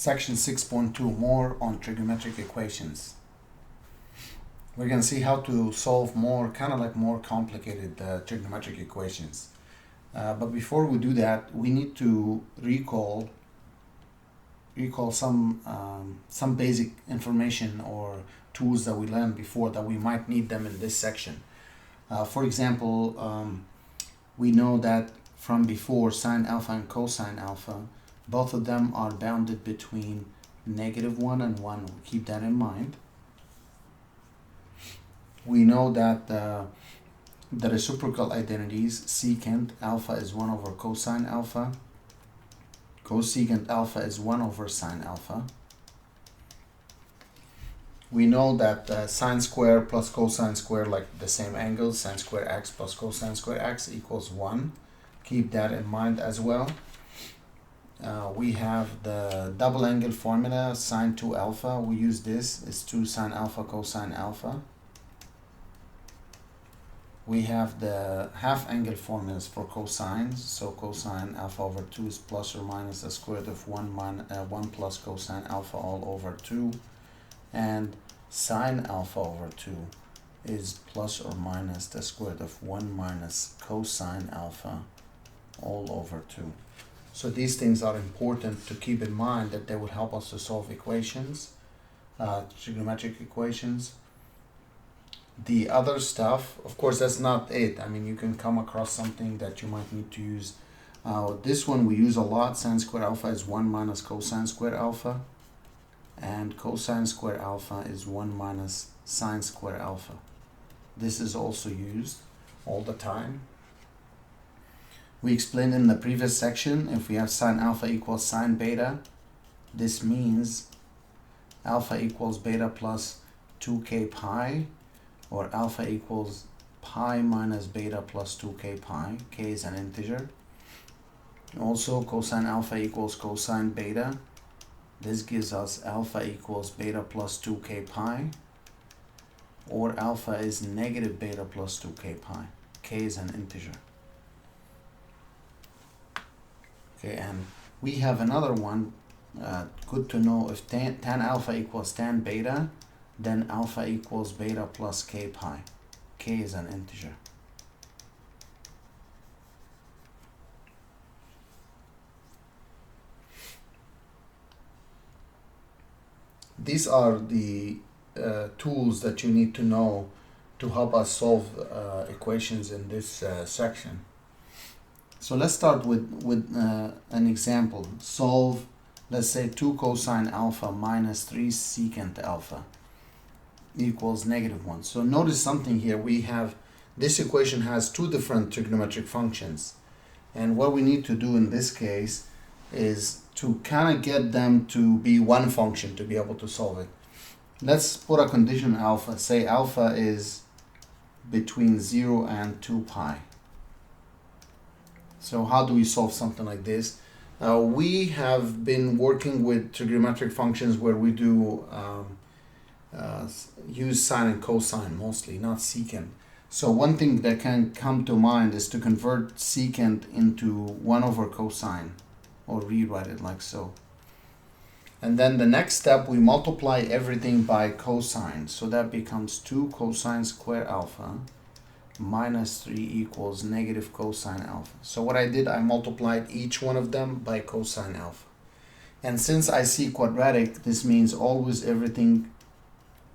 Section 6.2, more on trigonometric equations. We're going to see how to solve more complicated trigonometric equations. But before we do that, we need to recall some basic information or tools that we learned before that we might need them in this section. For example, we know that from before sine alpha and cosine alpha, both of them are bounded between -1 and 1. We'll keep that in mind. We know that the reciprocal identities, secant alpha is 1 over cosine alpha, cosecant alpha is 1 over sine alpha. We know that sine square plus cosine square, like the same angles, sine square x plus cosine square x equals 1. Keep that in mind as well. We have the double angle formula, sine 2 alpha. We use this, it's 2 sine alpha cosine alpha. We have the half angle formulas for cosines. So cosine alpha over 2 is plus or minus the square root of 1 plus cosine alpha all over 2. And sine alpha over 2 is plus or minus the square root of 1 minus cosine alpha all over 2. So these things are important to keep in mind, that they will help us to solve equations, trigonometric equations. The other stuff, of course, that's not it. I mean, you can come across something that you might need to use. This one we use a lot. Sine square alpha is 1 minus cosine square alpha. And cosine square alpha is 1 minus sine square alpha. This is also used all the time. We explained in the previous section, if we have sine alpha equals sine beta, this means alpha equals beta plus 2k pi, or alpha equals pi minus beta plus 2k pi. K is an integer. Also, cosine alpha equals cosine beta. This gives us alpha equals beta plus 2k pi, or alpha is negative beta plus 2k pi. K is an integer. Okay, and we have another one, good to know, if tan alpha equals tan beta, then alpha equals beta plus k pi. K is an integer. These are the tools that you need to know to help us solve equations in this section. So let's start with an example. Solve, let's say, 2 cosine alpha minus 3 secant alpha equals -1. So notice something here. We have, this equation has two different trigonometric functions. And what we need to do in this case is to kind of get them to be one function to be able to solve it. Let's put a condition alpha. Say alpha is between 0 and 2 pi. So how do we solve something like this? We have been working with trigonometric functions where we do use sine and cosine mostly, not secant. So one thing that can come to mind is to convert secant into 1 over cosine, or rewrite it like so. And then the next step, we multiply everything by cosine. So that becomes 2 cosine square alpha minus 3 equals negative cosine alpha. So what I did, I multiplied each one of them by cosine alpha. And since I see quadratic, this means always everything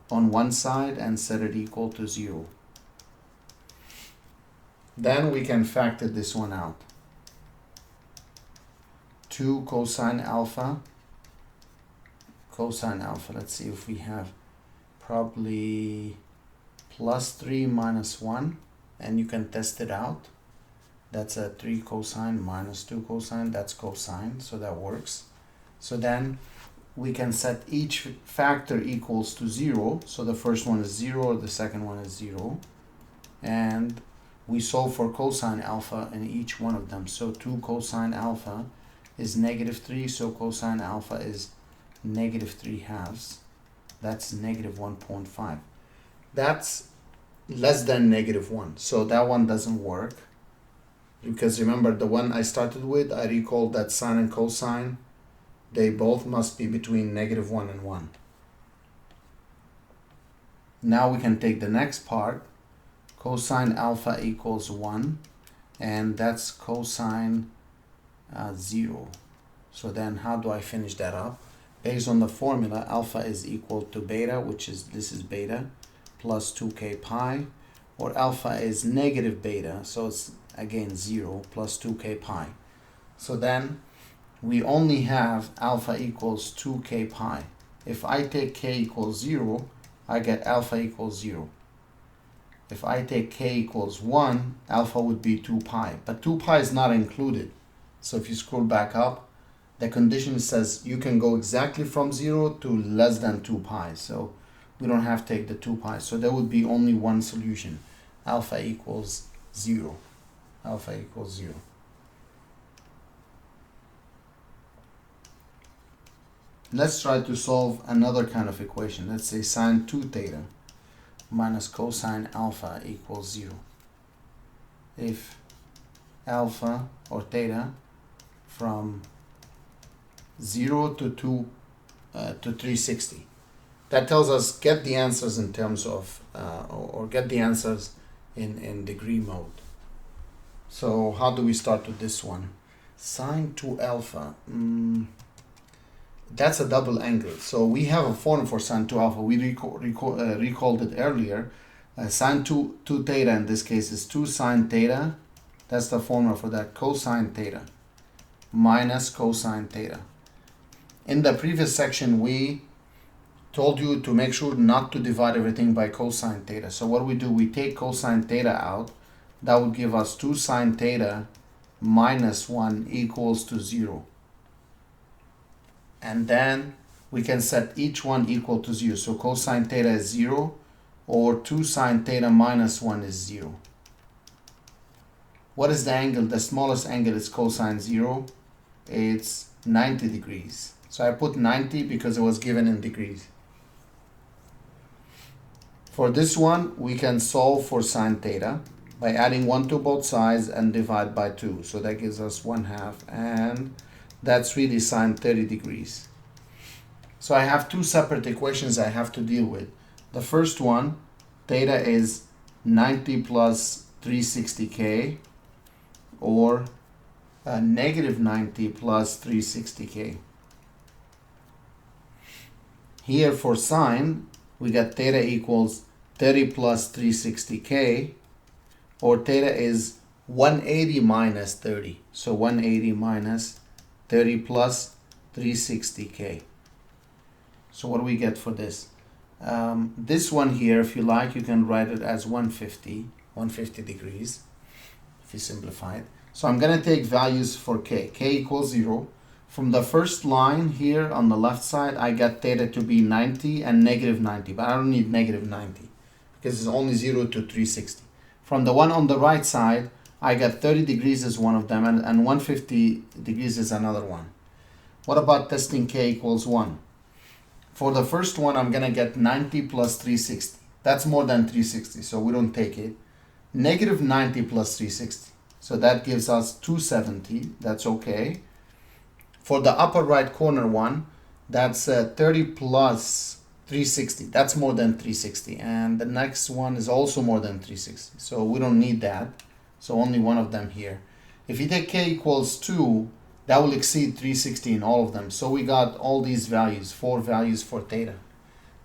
on one side and set it equal to 0. Then we can factor this one out. 2 cosine alpha, let's see if we have probably plus 3 minus 1, and you can test it out. That's a 3 cosine minus 2 cosine, that's cosine, so that works. So then we can set each factor equals to 0. So the first one is 0, the second one is 0. And we solve for cosine alpha in each one of them. So 2 cosine alpha is -3, so cosine alpha is -3 halves. That's -1.5. That's less than -1. So that one doesn't work. Because remember, the one I started with, I recalled that sine and cosine They both must be between -1 and 1. Now we can take the next part. Cosine alpha equals 1, and that's cosine 0. So then how do I finish that up? Based on the formula, alpha is equal to beta, which is, this is beta, plus 2k pi, or alpha is negative beta, so it's again 0 plus 2k pi. So then we only have alpha equals 2k pi. If I take k equals 0, I get alpha equals 0. If I take k equals 1, alpha would be 2 pi, but 2 pi is not included. So if you scroll back up, the condition says you can go exactly from 0 to less than 2 pi. So we don't have to take the 2 pi. So there would be only one solution. Alpha equals 0. Alpha equals 0. Let's try to solve another kind of equation. Let's say sine 2 theta minus cosine alpha equals 0. If alpha or theta from 0 to 360. That tells us get the answers in terms of, or get the answers in degree mode. So how do we start with this one? Sine 2 alpha. That's a double angle. So we have a formula for sine 2 alpha. We recalled it earlier. Sine 2 theta in this case is 2 sine theta. That's the formula for that. Cosine theta minus cosine theta. In the previous section, we told you to make sure not to divide everything by cosine theta. So what we do, we take cosine theta out. That would give us 2 sine theta minus 1 equals to 0. And then we can set each one equal to 0. So cosine theta is 0, or 2 sine theta minus 1 is 0. What is the angle? The smallest angle is cosine 0. It's 90 degrees. So I put 90 because it was given in degrees. For this one, we can solve for sine theta by adding 1 to both sides and divide by 2. So that gives us 1/2, and that's really sine 30 degrees. So I have two separate equations I have to deal with. The first one, theta is 90 plus 360k, or negative 90 plus 360k. Here for sine, we got theta equals 30 plus 360k, or theta is 180 minus 30. So 180 minus 30 plus 360k. So what do we get for this? This one here, if you like, you can write it as 150 degrees, if you simplify it. So I'm going to take values for k. K equals 0. From the first line here on the left side, I got theta to be 90 and negative 90, but I don't need negative 90 because it's only 0 to 360. From the one on the right side, I got 30 degrees is one of them, and 150 degrees is another one. What about testing k equals 1? For the first one, I'm going to get 90 plus 360. That's more than 360, so we don't take it. Negative 90 plus 360. So that gives us 270. That's okay. For the upper right corner one, that's 30 plus 360. That's more than 360. And the next one is also more than 360. So we don't need that. So only one of them here. If you take k equals 2, that will exceed 360 in all of them. So we got all these values, 4 values for theta.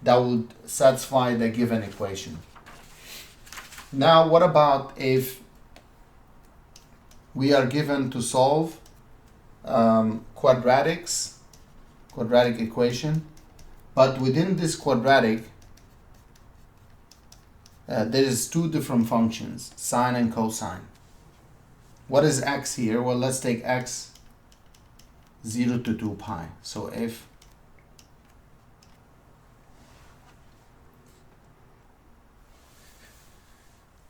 That would satisfy the given equation. Now, what about if we are given to solve quadratic equation, but within this quadratic, there is 2 different functions, sine and cosine. What is x here? Well, let's take x 0 to 2 pi. So if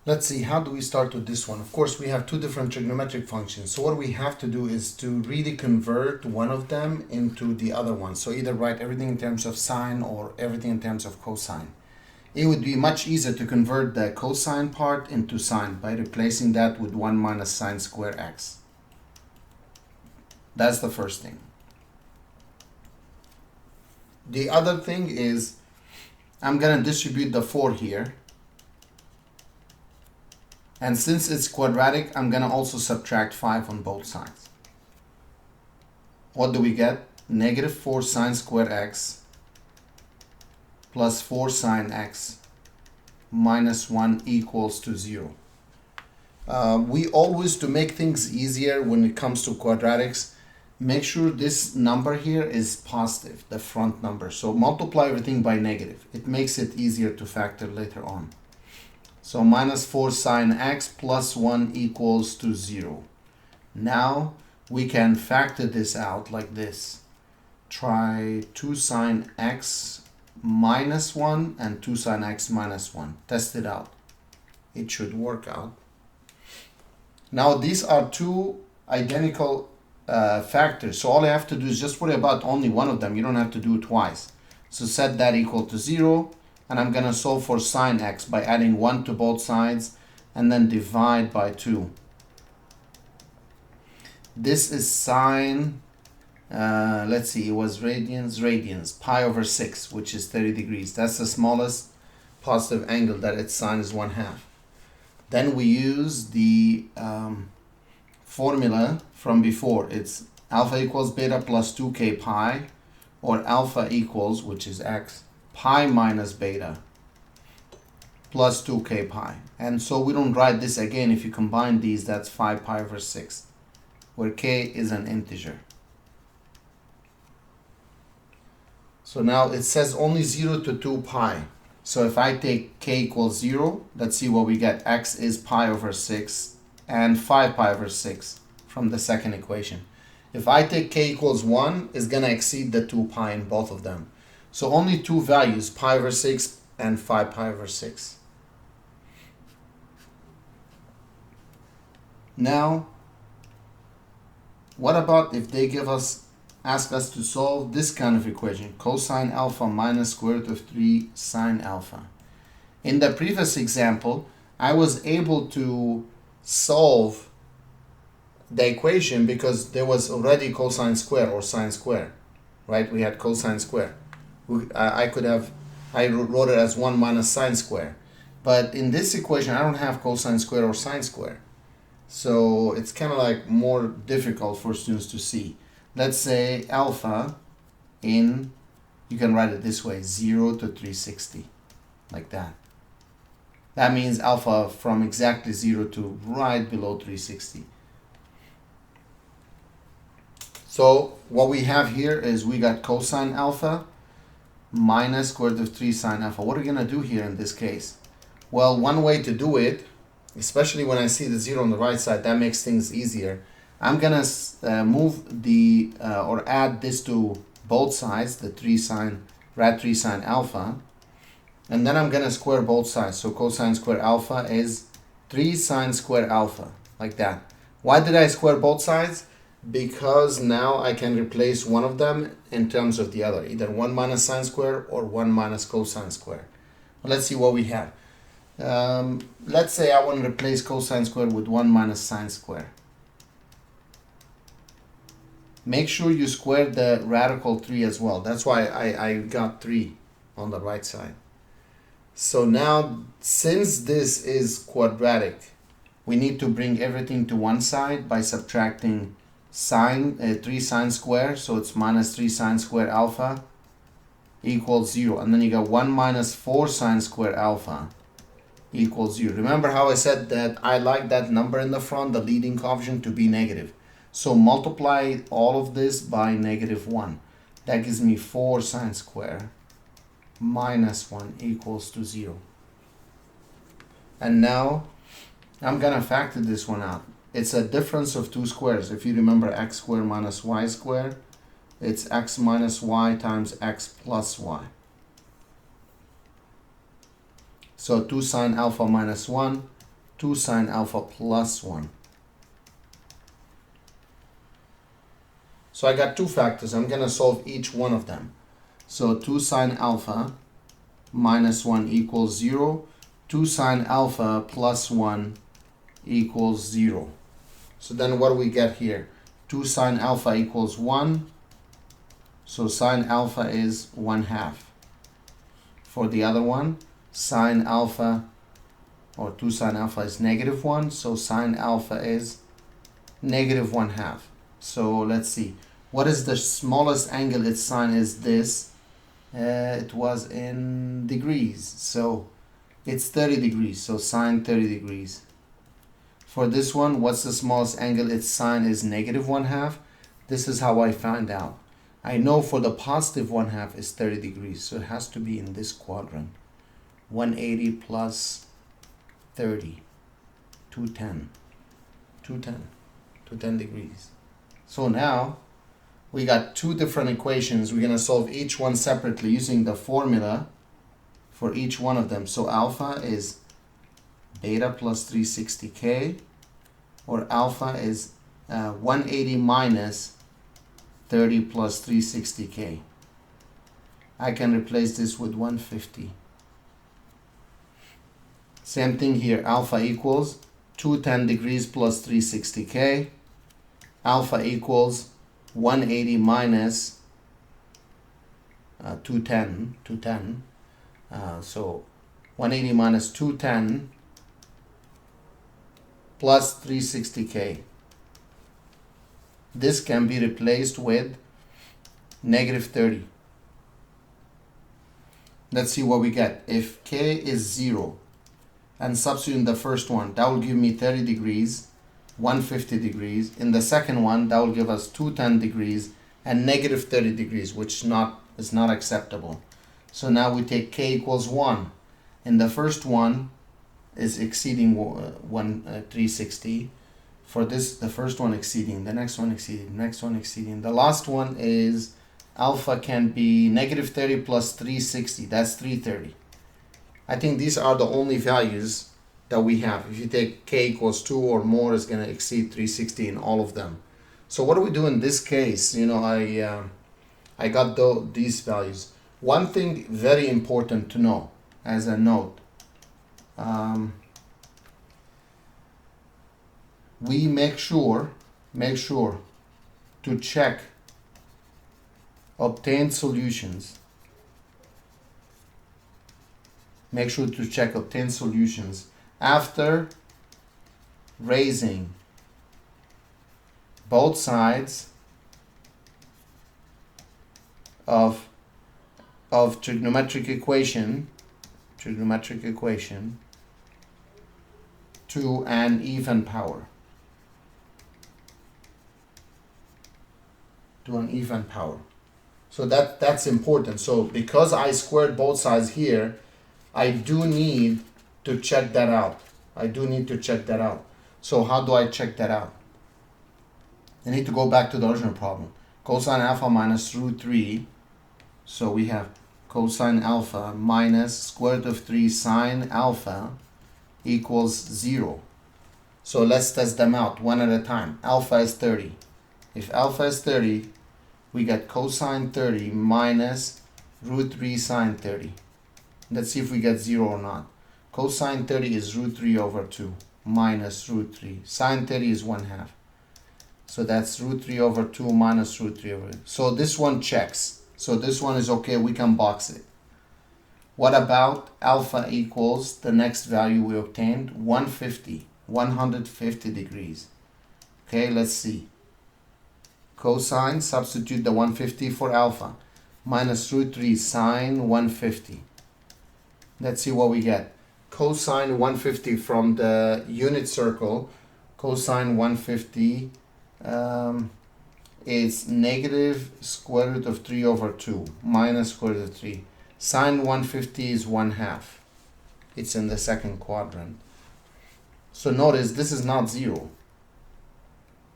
let's see, how do we start with this one? Of course, we have 2 different trigonometric functions. So what we have to do is to really convert one of them into the other one. So either write everything in terms of sine or everything in terms of cosine. It would be much easier to convert the cosine part into sine by replacing that with 1 minus sine square x. That's the first thing. The other thing is I'm going to distribute the 4 here. And since it's quadratic, I'm going to also subtract 5 on both sides. What do we get? Negative 4 sine squared x plus 4 sine x minus 1 equals to 0. We always, to make things easier when it comes to quadratics, make sure this number here is positive, the front number. So multiply everything by negative. It makes it easier to factor later on. So minus 4 sine x plus 1 equals to 0. Now we can factor this out like this. Try 2 sine x minus 1 and 2 sine x minus 1. Test it out. It should work out. Now these are two identical factors. So all I have to do is just worry about only one of them. You don't have to do it twice. So set that equal to 0. And I'm going to solve for sine x by adding 1 to both sides and then divide by 2. This is sine, let's see, it was radians, pi over 6, which is 30 degrees. That's the smallest positive angle that its sine is 1/2. Then we use the formula from before. It's alpha equals beta plus 2k pi, or alpha equals, which is x, pi minus beta plus 2k pi. And so we don't write this again. If you combine these, that's 5 pi over 6, where k is an integer. So now it says only 0 to 2 pi. So if I take k equals 0, let's see what we get. X is pi over 6 and 5 pi over 6 from the second equation. If I take k equals 1, it's going to exceed the 2 pi in both of them. So only two values, pi over 6 and 5 pi over 6. Now, what about if they ask us to solve this kind of equation, cosine alpha minus square root of 3 sine alpha? In the previous example, I was able to solve the equation because there was already cosine square or sine square, right? We had cosine square. I wrote it as 1 minus sine square. But in this equation, I don't have cosine square or sine square. So it's kind of like more difficult for students to see. Let's say alpha you can write it this way, 0 to 360, like that. That means alpha from exactly 0 to right below 360. So what we have here is we got cosine alpha minus square root of 3 sine alpha. What are we going to do here in this case? Well, one way to do it, especially when I see the 0 on the right side, that makes things easier. I'm going to move or add this to both sides, the 3 sine, rad 3 sine alpha. And then I'm going to square both sides. So cosine square alpha is 3 sine square alpha, like that. Why did I square both sides? Because now I can replace one of them in terms of the other, either 1 minus sine square or 1 minus cosine square. Well, let's see what we have. Let's say I want to replace cosine square with 1 minus sine square. Make sure you square the radical 3 as well. That's why I got 3 on the right side. So now, since this is quadratic, we need to bring everything to one side by subtracting 3 sine square. So it's minus 3 sine square alpha equals 0. And then you got 1 minus 4 sine square alpha equals 0. Remember how I said that I like that number in the front, the leading coefficient, to be negative. So multiply all of this by negative 1. That gives me 4 sine square minus 1 equals to 0. And now I'm going to factor this one out. It's a difference of two squares. If you remember x squared minus y squared, it's x minus y times x plus y. So 2 sine alpha minus 1, 2 sine alpha plus 1. So I got two factors. I'm going to solve each one of them. So 2 sine alpha minus 1 equals 0. 2 sine alpha plus 1 equals 0. So then what do we get here? 2 sine alpha equals 1. So sine alpha is 1/2. For the other one, sine alpha or 2 sine alpha is -1, so sine alpha is -1/2. So let's see. What is the smallest angle its sine is this? It was in degrees, so it's 30 degrees, so sine 30 degrees. For this one, what's the smallest angle its sine is -1/2? This is how I find out. I know for the positive 1/2 is 30 degrees, so it has to be in this quadrant. 180 plus 30, 210, 210 degrees. So now we got two different equations. We're going to solve each one separately using the formula for each one of them. So alpha is beta plus 360k, or alpha is 180 minus 30 plus 360k. I can replace this with 150. Same thing here. Alpha equals 210 degrees plus 360k. Alpha equals 180 minus 210. So 180 minus 210 plus 360k. This can be replaced with -30. Let's see what we get. If k is 0 and substitute in the first one, that will give me 30 degrees, 150 degrees. In the second one, that will give us 210 degrees and -30 degrees, which is not acceptable. So now we take k equals 1. In the first one is exceeding 360. For this, the first one exceeding, the next one exceeding, the next one exceeding. The last one is alpha can be -30 plus 360. That's 330. I think these are the only values that we have. If you take k equals 2 or more, it's going to exceed 360 in all of them. So what do we do in this case? You know, I got these values. One thing very important to know as a note, we make sure to check obtained solutions. Make sure to check obtained solutions after raising both sides of trigonometric equation to an even power. So that's important. So because I squared both sides here, I do need to check that out. So how do I check that out? I need to go back to the original problem. Cosine alpha minus √3. So we have cosine alpha minus square root of 3 sine alpha equals 0. So let's test them out one at a time. Alpha is 30. If alpha is 30, we get cosine 30 minus √3 sine 30. Let's see if we get 0 or not. Cosine 30 is √3 over 2 minus √3. Sine 30 is 1/2. So that's √3 over 2 minus √3 over 2. So this one checks. So this one is okay, we can box it. What about alpha equals the next value we obtained? 150 degrees. Okay, let's see. Cosine, substitute the 150 for alpha. Minus √3 sine 150. Let's see what we get. Cosine 150 from the unit circle. Cosine 150 is negative square root of 3 over 2 minus square root of 3. Sine 150 is 1/2. It's in the second quadrant. So notice this is not 0.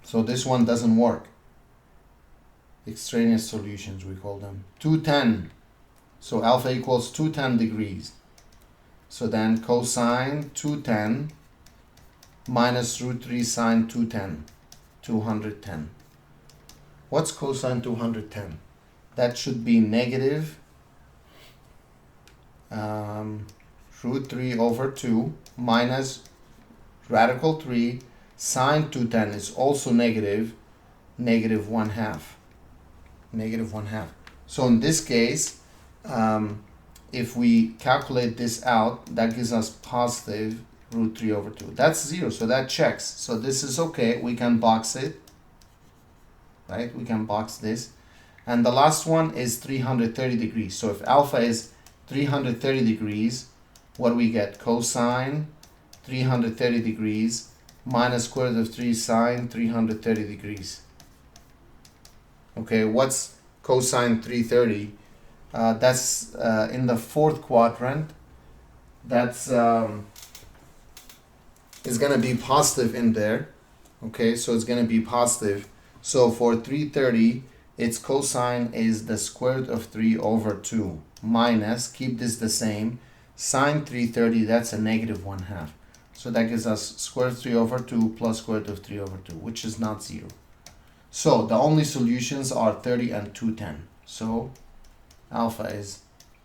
So this one doesn't work. Extraneous solutions, we call them. 210. So alpha equals 210 degrees. So then cosine 210 minus √3 sine 210. 210. What's cosine 210? That should be negative √3 over 2 minus radical 3 sine 210 is also negative 1/2. negative 1/2. So in this case, if we calculate this out, that gives us positive root 3 over 2. That's 0, so that checks. So this is okay. We can box it, right? We can box this. And the last one is 330 degrees. So if alpha is 330 degrees, what do we get? Cosine 330 degrees minus square root of 3 sine 330 degrees. Okay, what's cosine 330? That's in the fourth quadrant. That's is going to be positive in there. Okay, so it's going to be positive. So for 330, its cosine is the square root of 3 over 2 minus, keep this the same, sine 330, that's a negative 1/2. So that gives us square root of 3 over 2 plus square root of 3 over 2, which is not 0. So the only solutions are 30 and 210. So alpha is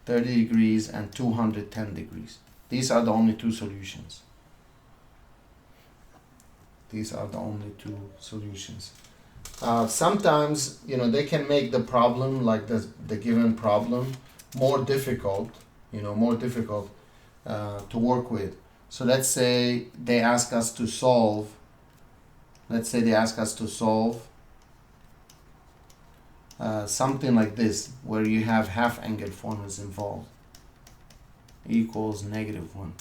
30 degrees and 210 degrees. These are the only two solutions. These are the only two solutions. Sometimes, you know, they can make the problem, like the given problem, more difficult, to work with. So let's say they ask us to solve, something like this, where you have half angle formulas involved, equals negative 1.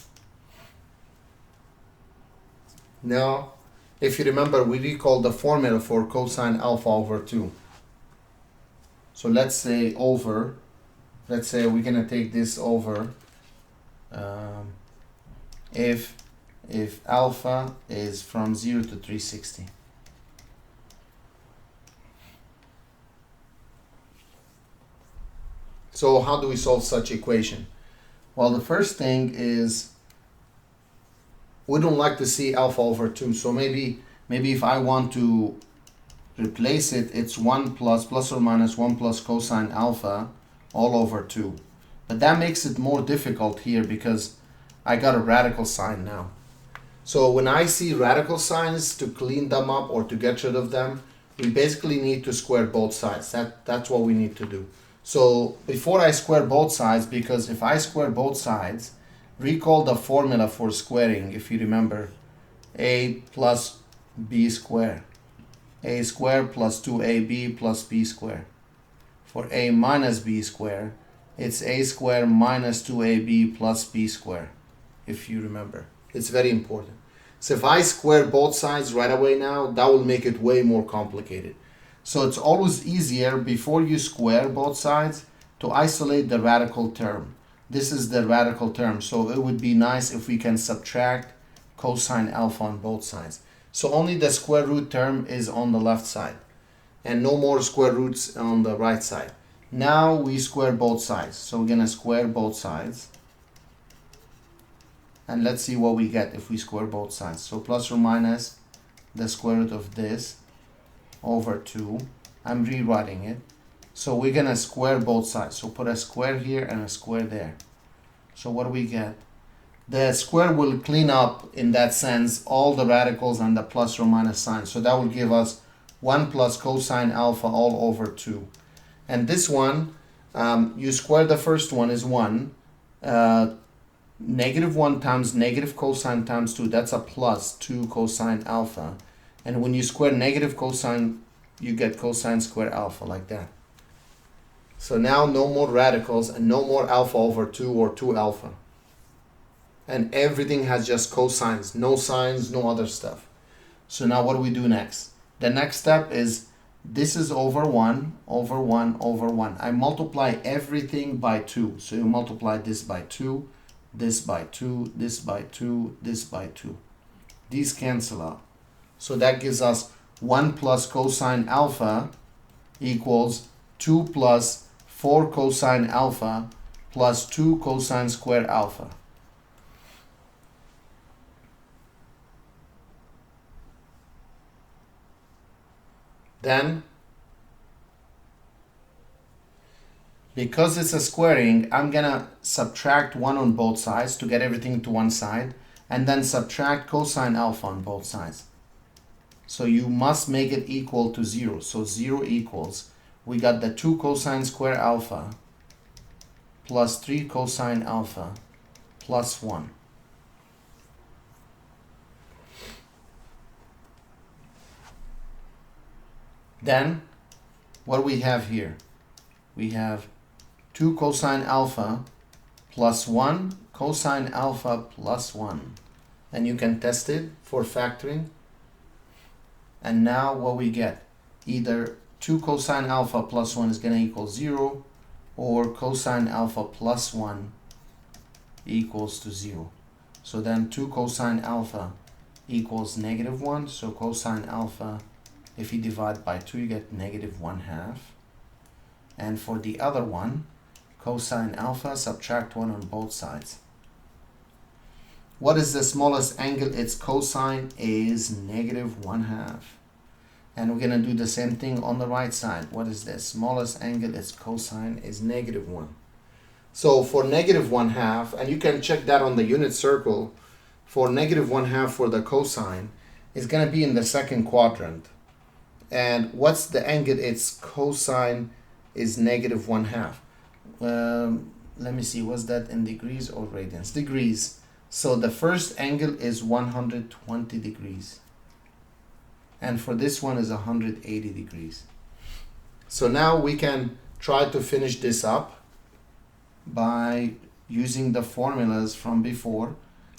Now, if you remember, we recall the formula for cosine alpha over 2. So let's say we're going to take this over if alpha is from 0 to 360. So how do we solve such equation? Well, the first thing is we don't like to see alpha over 2. So maybe if I want to replace it, it's 1 plus or minus 1 plus cosine alpha all over 2. But that makes it more difficult here because I got a radical sign now. So when I see radical signs, to clean them up or to get rid of them, we basically need to square both sides. That's what we need to do. So before I square both sides, because if I square both sides, recall the formula for squaring, if you remember, a plus b squared. A squared plus 2ab plus b squared. For a minus b squared, it's a squared minus 2ab plus b squared, if you remember. It's very important. So if I square both sides right away now, that will make it way more complicated. So it's always easier before you square both sides to isolate the radical term. This is the radical term, so it would be nice if we can subtract cosine alpha on both sides. So only the square root term is on the left side and no more square roots on the right side. Now we square both sides. So we're going to square both sides. And let's see what we get if we square both sides. So plus or minus the square root of this over 2. I'm rewriting it. So we're going to square both sides. So put a square here and a square there. So what do we get? The square will clean up, in that sense, all the radicals and the plus or minus sign. So that will give us 1 plus cosine alpha all over 2. And this one, you square the first one is 1. Negative 1 times negative cosine times 2, that's a plus 2 cosine alpha. And when you square negative cosine, you get cosine square alpha, like that. So now no more radicals and no more alpha over 2 or 2 alpha. And everything has just cosines, no sines, no other stuff. So now what do we do next? The next step is this is over 1, over 1, over 1. I multiply everything by 2. So you multiply this by 2, this by 2, this by 2, this by 2. These cancel out. So that gives us 1 plus cosine alpha equals 2 plus 4 cosine alpha plus 2 cosine square alpha. Then, because it's a squaring, I'm gonna subtract 1 on both sides to get everything to one side, and then subtract cosine alpha on both sides. So you must make it equal to 0. So 0 equals we got the 2 cosine square alpha plus 3 cosine alpha plus 1. Then, what do we have here? We have 2 cosine alpha plus 1 cosine alpha plus 1. And you can test it for factoring. And now what we get? Either 2 cosine alpha plus 1 is going to equal 0, or cosine alpha plus 1 equals to 0. So then 2 cosine alpha equals negative 1. So cosine alpha, if you divide by 2, you get negative 1/2. And for the other one, cosine alpha, subtract 1 on both sides. What is the smallest angle? Its cosine is negative 1/2. And we're going to do the same thing on the right side. What is the smallest angle? Its cosine is negative 1. So for negative 1/2, and you can check that on the unit circle, for negative 1/2 for the cosine, is going to be in the second quadrant. And what's the angle? Its cosine is negative 1/2. Let me see, was that in degrees or radians? Degrees. So the first angle is 120 degrees. And for this one is 180 degrees. So now we can try to finish this up by using the formulas from before,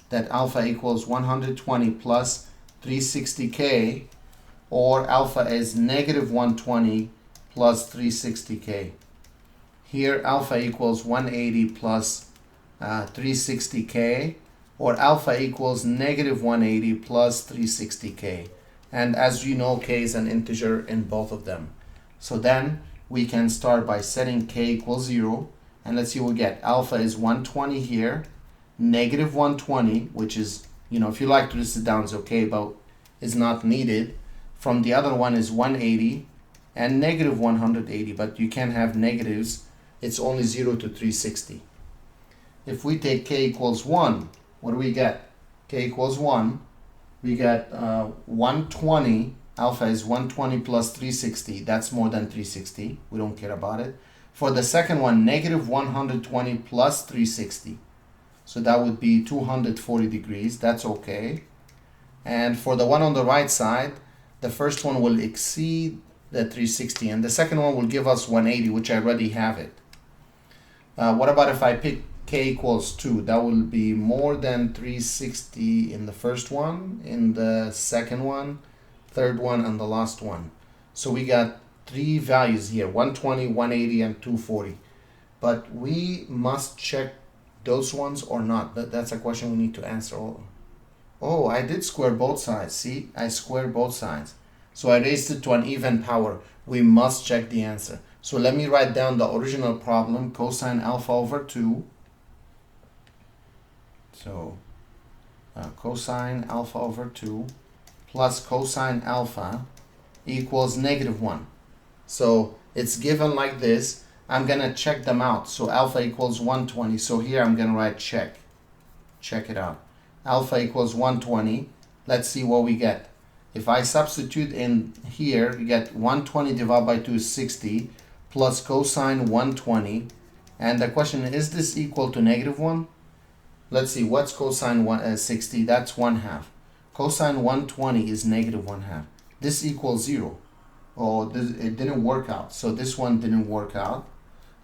that alpha equals 120 plus 360k, or alpha is negative 120 plus 360k. Here alpha equals 180 plus 360k, or alpha equals negative 180 plus 360k. And as you know, k is an integer in both of them. So then we can start by setting k equals 0, and let's see what we get. Alpha is 120 here, negative 120, which is, if you like to list it down, it's okay, but is not needed. From the other one is 180 and negative 180, but you can't have negatives. It's only 0 to 360. If we take k equals 1, what do we get? K equals 1. We get 120. Alpha is 120 plus 360. That's more than 360. We don't care about it. For the second one, negative 120 plus 360. So that would be 240 degrees. That's okay. And for the one on the right side, the first one will exceed the 360. And the second one will give us 180, which I already have it. What about if I pick k equals 2? That will be more than 360 in the first one, in the second one, third one, and the last one. So we got 3 values here, 120, 180, and 240. But we must check those ones or not. That's a question we need to answer. Oh, I did square both sides. See, I squared both sides. So I raised it to an even power. We must check the answer. So let me write down the original problem, cosine alpha over 2. So cosine alpha over 2 plus cosine alpha equals negative 1. So it's given like this. I'm going to check them out. So alpha equals 120. So here I'm going to write check. Check it out. Alpha equals 120. Let's see what we get. If I substitute in here, you get 120 divided by 2 is 60 plus cosine 120. And the question is this equal to negative 1? Let's see, what's cosine 60? That's 1/2. Cosine 120 is negative 1/2. This equals 0. Oh, it didn't work out. So this one didn't work out.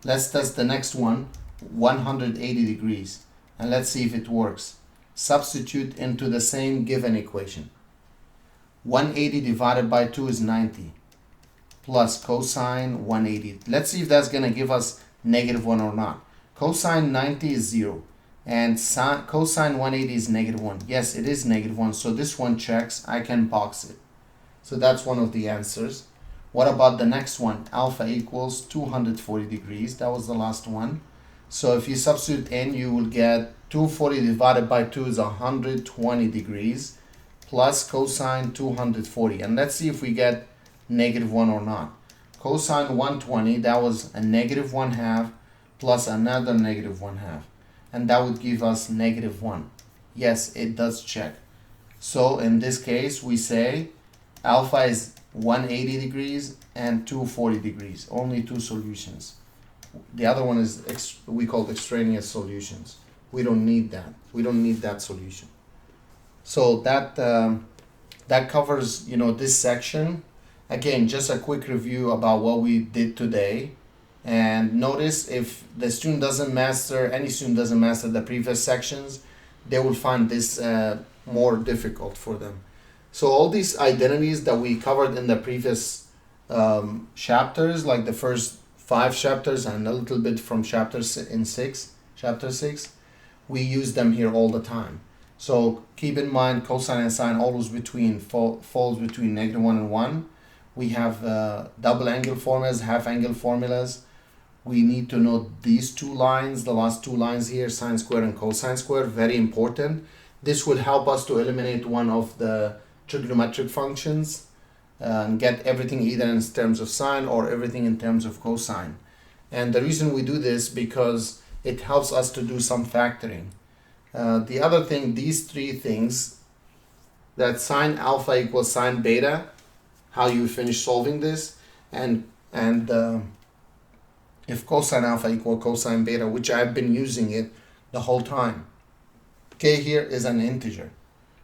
Let's test the next one, 180 degrees. And let's see if it works. Substitute into the same given equation. 180 divided by 2 is 90. Plus cosine 180. Let's see if that's going to give us negative 1 or not. Cosine 90 is 0. And cosine 180 is negative 1. Yes, it is negative 1. So this one checks. I can box it. So that's one of the answers. What about the next one? Alpha equals 240 degrees. That was the last one. So if you substitute in, you will get 240 divided by 2 is 120 degrees plus cosine 240. And let's see if we get negative 1 or not. Cosine 120, that was a negative 1/2 plus another negative 1/2. And that would give us negative 1. Yes, it does check. So in this case, we say alpha is 180 degrees and 240 degrees. Only two solutions. The other one is we call extraneous solutions. We don't need that. We don't need that solution. So that covers this section. Again, just a quick review about what we did today. And notice if the student doesn't master, any student doesn't master the previous sections, they will find this more difficult for them. So all these identities that we covered in the previous chapters, like the first 5 chapters and a little bit from chapter 6, we use them here all the time. So keep in mind cosine and sine always falls between -1 and 1. We have double angle formulas, half angle formulas. We need to know these two lines, the last two lines here, sine square and cosine square, very important. This will help us to eliminate one of the trigonometric functions and get everything either in terms of sine or everything in terms of cosine. And the reason we do this because it helps us to do some factoring. The other thing, these 3 things, that sine alpha equals sine beta, how you finish solving this, and if cosine alpha equals cosine beta, which I've been using it the whole time. K here is an integer.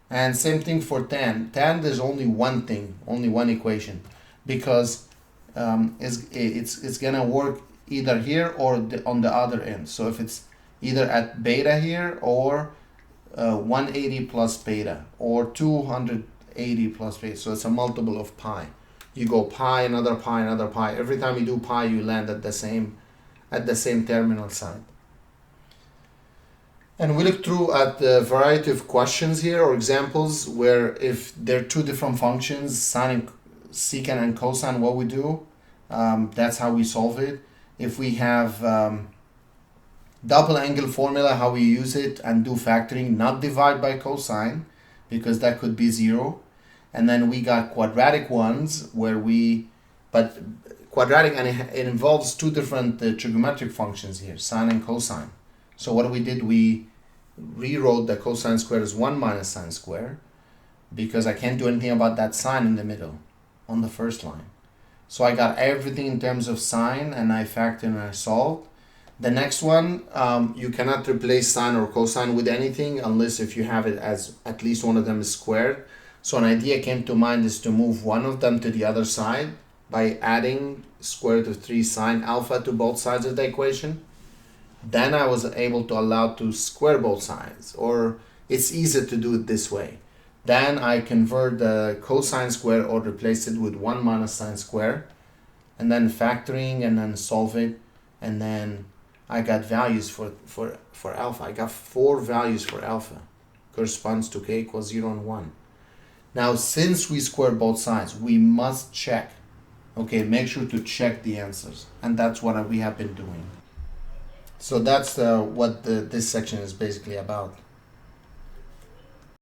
And same thing for tan. Tan, there's only one thing, only one equation, because it's gonna work either here or on the other end. So if it's either at beta here or 180 plus beta or 280 plus beta, so it's a multiple of pi. You go pi, another pi, another pi. Every time you do pi, you land at the same terminal side. And we look through at the variety of questions here or examples where if there are 2 different functions, sine, secant, and cosine, what we do, that's how we solve it. If we have double angle formula, how we use it and do factoring, not divide by cosine, because that could be 0. And then we got quadratic ones where but quadratic, and it involves 2 different trigonometric functions here, sine and cosine. So what we did, we rewrote the cosine square as 1 minus sine square, because I can't do anything about that sine in the middle on the first line. So I got everything in terms of sine, and I factored and I solved. The next one, you cannot replace sine or cosine with anything unless if you have it as at least one of them is squared. So an idea came to mind is to move one of them to the other side by adding square root of 3 sine alpha to both sides of the equation. Then I was able to allow to square both sides, or it's easier to do it this way. Then I convert the cosine square or replace it with 1 minus sine square, and then factoring and then solve it, and then I got values for alpha. I got 4 values for alpha, corresponds to k equals 0 and 1. Now, since we square both sides, we must check. Okay, make sure to check the answers, and that's what we have been doing. So that's what this section is basically about.